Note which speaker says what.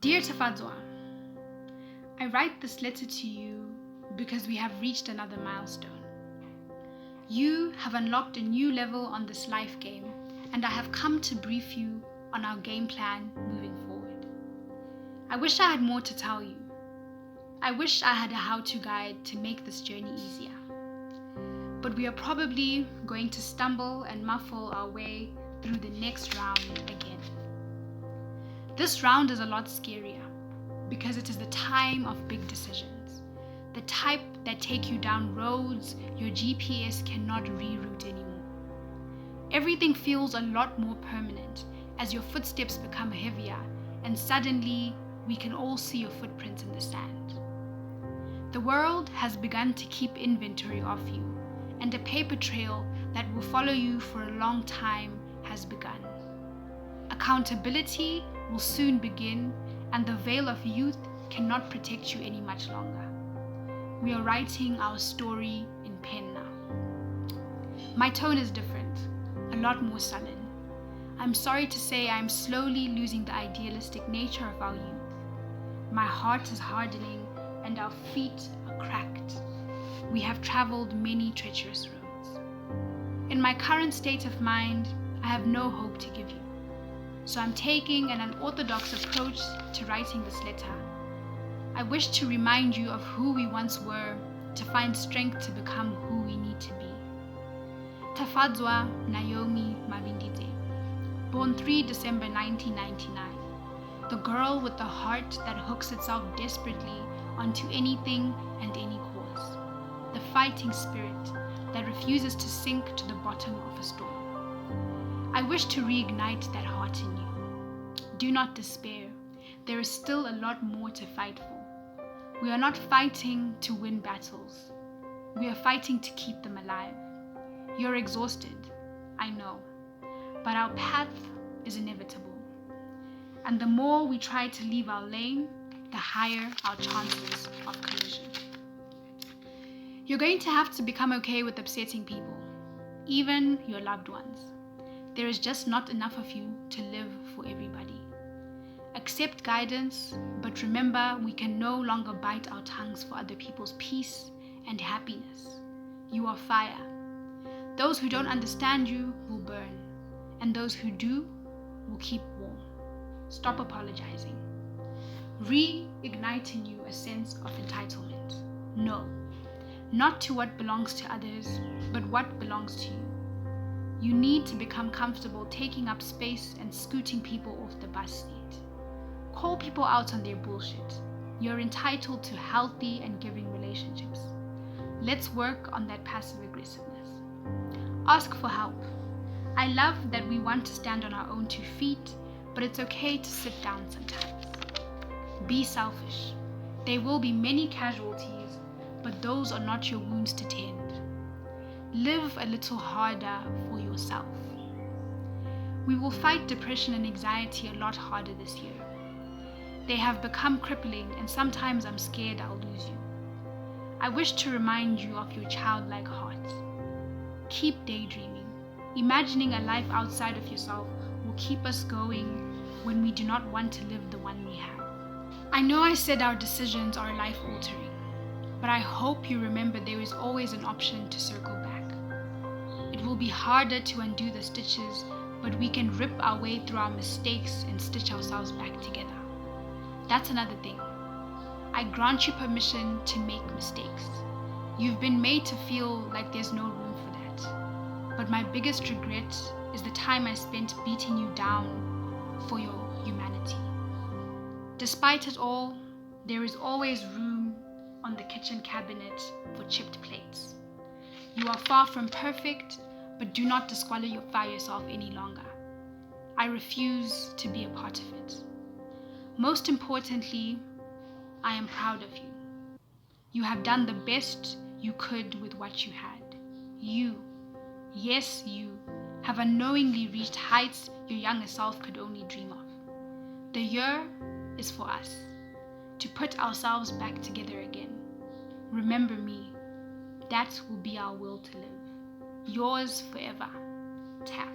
Speaker 1: Dear Tafadzwa, I write this letter to you because we have reached another milestone. You have unlocked a new level on this life game, and I have come to brief you on our game plan moving forward. I wish I had more to tell you. I wish I had a how-to guide to make this journey easier. But we are probably going to stumble and muffle our way through the next round again. This round is a lot scarier because it is the time of big decisions, the type that take you down roads your GPS cannot reroute anymore. Everything feels a lot more permanent as your footsteps become heavier, and suddenly we can all see your footprints in the sand. The world has begun to keep inventory of you, and a paper trail that will follow you for a long time has begun. Accountability will soon begin, and the veil of youth cannot protect you any much longer. We are writing our story in pen now. My tone is different, a lot more sullen. I'm sorry to say I'm slowly losing the idealistic nature of our youth. My heart is hardening and our feet are cracked. We have traveled many treacherous roads. In my current state of mind, I have no hope to give you. So I'm taking an unorthodox approach to writing this letter. I wish to remind you of who we once were, to find strength to become who we need to be. Tafadzwa Naomi Mavindide, born 3 December 1999, the girl with the heart that hooks itself desperately onto anything and any cause, the fighting spirit that refuses to sink to the bottom of a storm. I wish to reignite that heart in you. Do not despair. There is still a lot more to fight for. We are not fighting to win battles. We are fighting to keep them alive. You're exhausted, I know, but our path is inevitable. And the more we try to leave our lane, the higher our chances of collision. You're going to have to become okay with upsetting people, even your loved ones. There is just not enough of you to live for everybody. Accept guidance, but remember we can no longer bite our tongues for other people's peace and happiness. You are fire. Those who don't understand you will burn, and those who do will keep warm. Stop apologizing. Reignite in you a sense of entitlement. No, not to what belongs to others, but what belongs to you. You need to become comfortable taking up space and scooting people off the bus seat. Call people out on their bullshit. You're entitled to healthy and giving relationships. Let's work on that passive aggressiveness. Ask for help. I love that we want to stand on our own 2 feet, but it's okay to sit down sometimes. Be selfish. There will be many casualties, but those are not your wounds to tend. Live a little harder for yourself. We will fight depression and anxiety a lot harder this year. They have become crippling, and sometimes I'm scared I'll lose you. I wish to remind you of your childlike heart. Keep daydreaming. Imagining a life outside of yourself will keep us going when we do not want to live the one we have. I know I said our decisions are life-altering, but I hope you remember there is always an option to circle back. It will be harder to undo the stitches, but we can rip our way through our mistakes and stitch ourselves back together. That's another thing. I grant you permission to make mistakes. You've been made to feel like there's no room for that. But my biggest regret is the time I spent beating you down for your humanity. Despite it all, there is always room on the kitchen cabinet for chipped plates. You are far from perfect, but do not disqualify yourself any longer. I refuse to be a part of it. Most importantly, I am proud of you. You have done the best you could with what you had. You, yes you, have unknowingly reached heights your younger self could only dream of. The year is for us, to put ourselves back together again. Remember me. That will be our will to live. Yours forever, Taf.